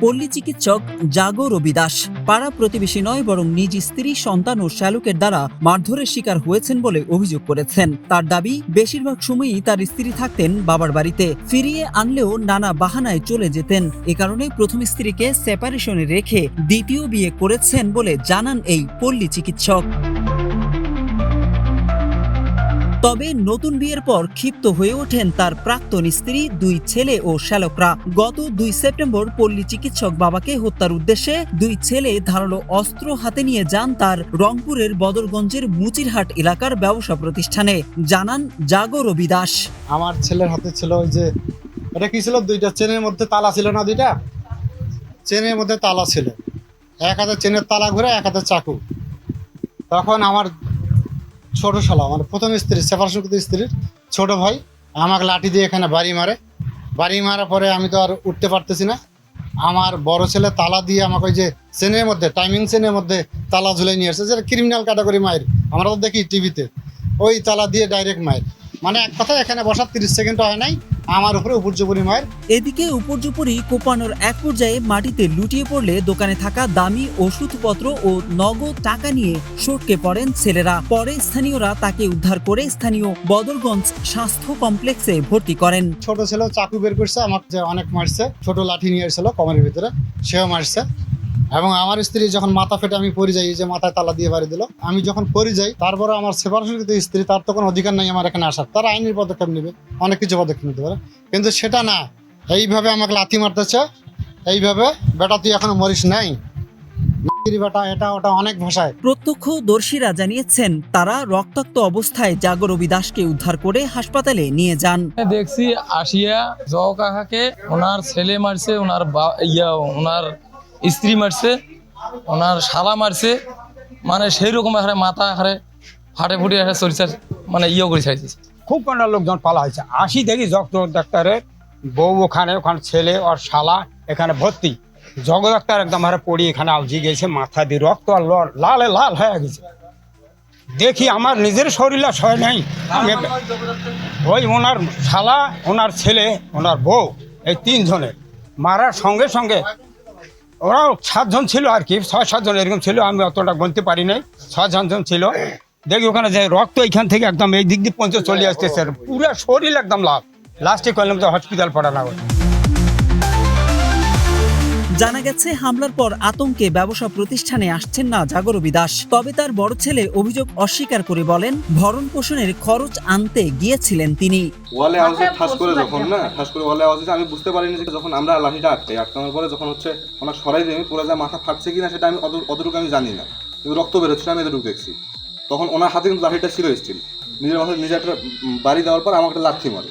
পল্লী চিকিৎসক জাগো রবি দাস পাড়া প্রতিবেশী নয় বরং নিজ স্ত্রী, সন্তান ও শ্যালকের দ্বারা মারধরের শিকার হয়েছেন বলে অভিযোগ করেছেন। তার দাবি, বেশিরভাগ সময়ই তার স্ত্রী থাকতেন বাবার বাড়িতে, ফিরিয়ে আনলেও নানা বাহানায় চলে যেতেন। এ কারণে প্রথম স্ত্রীকে সেপারেশনে রেখে দ্বিতীয় বিয়ে করেছেন বলে জানান এই পল্লী চিকিৎসক। তবে নতুন বিয়ের পর ক্ষিপ্ত হয়ে ওঠেন তার প্রাক্তন স্ত্রী, দুই ছেলে ও শ্যালকরা। গত 2 সেপ্টেম্বর পল্লী চিকিৎসক বাবাকে হত্যার উদ্দেশ্যে দুই ছেলে ধারালো অস্ত্র হাতে নিয়ে যান তার রংপুরের বদরগঞ্জের মুচিরহাট এলাকার ব্যবসা প্রতিষ্ঠানে, জানান জাগো রবি দাস। আমার ছেলের হাতে ছিল ওই যে এটা কি ছিল, দুইটা চেনের মধ্যে তালা ছিল না, দুইটা চেনের মধ্যে তালা ছিল, এক হাতে চেনের তালা ঘুরে এক হাতে চাকু। তখন আমার ছোট শালা, মানে প্রথম স্ত্রী, সেপারেশন স্ত্রীর ছোট ভাই আমাকে লাঠি দিয়ে এখানে বাড়ি মারার পরে আমি তো আর উঠতে পারতেছি না। আমার বড় ছেলে তালা দিয়ে আমাকে ওই যে চেনের মধ্যে, টাইমিং চেনের মধ্যে তালা ঝুলে নিয়ে আসছে, যেটা ক্রিমিনাল ক্যাটাগরি মায়ের, আমরা তো দেখি টিভিতে, ওই তালা দিয়ে ডাইরেক্ট মায়ের, মানে এক কথা এখানে বসার 30 সেকেন্ড হয় নাই, আমার উপরে উপর্যুপরি মায়ের। এদিকে উপর্যুপরি কোপানোর এক পর্যায়ে মাটিতে লুটিয়ে পড়লে দোকানে থাকা দামি ওষুধপত্র ও নগদ টাকা নিয়ে সটকে পড়েন ছেলেরা। পরে স্থানীয়রা তাকে উদ্ধার করে স্থানীয় বদরগঞ্জ স্বাস্থ্য কমপ্লেক্সে ভর্তি করেন। ছোট ছেলেও চাকু বের করছে, আমাকে যে অনেক মারছে, ছোট লাঠি নিয়ে এসেছিল কমের ভিতরে, সেও মারছে। এবং আমার স্ত্রী যখন মাথা ফেটে আমি পড়ে যাই, যে মাথায় তালা দিয়ে বাড়ি দিল, আমি যখন পড়ে যাই, তারপরে আমার সেপারেশনকৃত স্ত্রী, তার তো কোনো অধিকার নাই আমার এখানে আসার, তারা আইনের পদক্ষেপ নেবে, অনেক কিছু পদক্ষেপ নিতে পারে, কিন্তু সেটা না, এইভাবে আমাকে লাথি মারতেছে, এইভাবে বেটা তুই এখনো মরিস নাই, বেটা, এটা ওটা অনেক ভাষায়। প্রত্যক্ষদর্শীরা জানিয়েছেন তারা রক্তাক্ত অবস্থায় জাগো রবি দাসকে উদ্ধার করে হাসপাতালে নিয়ে যান। দেখছি আসিয়া জও কাকাকে ওনার ছেলে মারছে, ওনার স্ত্রী মারছে, ওনার শালা মারছে, মানে সেই রকম হারে মাথা হারে ফাটে ফুটে চরিচার মানে করে চাইছে। খুব কটা লোকজন পালা হয়েছে, আসি দেখি ডাক্তারের বউ ওখানে ছেলে আর শালা এখানে ভর্তি, জগ ডাক্তার একদম হারে পড়ি এখানে আলজি গেছে, মাথা দিয়ে রক্ত আর লাল হয়ে গেছে। দেখি আমার নিজের শরীর সয় নাই, ওই ওনার শালা, ওনার ছেলে, ওনার বউ, এই 3 জনের মারার সঙ্গে সঙ্গে ওরাও 7 জন ছিল আর কি, 6-7 জন এরকম ছিল, আমি অতটা গুনতে পারি নাই, 6-7 জন ছিল। দেখি ওখানে যে রক্ত এইখান থেকে একদম এই দিক দিয়ে পৌঁছে চলে আসতেছে, পুরো শরীর একদম লাল। লাস্টে কইলাম যে হসপিটাল পড়া না। জানা গেছে হামলার পর আতঙ্কে ব্যবসা প্রতিষ্ঠানে আসছেন না জাগো রবি দাস। তবে তার বড় ছেলে অভিযোগ অস্বীকার করে বলেন, ভরণ পোষণের খরচ আনতে গিয়েছিলেন তিনি। ওয়ালে আওয়াজে ঠাস করে ওয়ালে আওয়াজে আমি বুঝতে পারিনি যে যখন আমরা লাঠিটা আটকানোর পরে যখন হচ্ছে ওনার সরাই দিয়ে পুরো যা মাথা ফাটছে কিনা সেটা আমি অতটুকু আমি জানি না, কিন্তু রক্ত বেরোচ্ছিল আমি এতটুকু দেখছি। তখন ওনার হাতে কিন্তু লাঠিটা ছিল স্টিল, নিজের মাথায় নিজে একটা বাড়ি দেওয়ার পর আমাকে একটা লাথি মারে।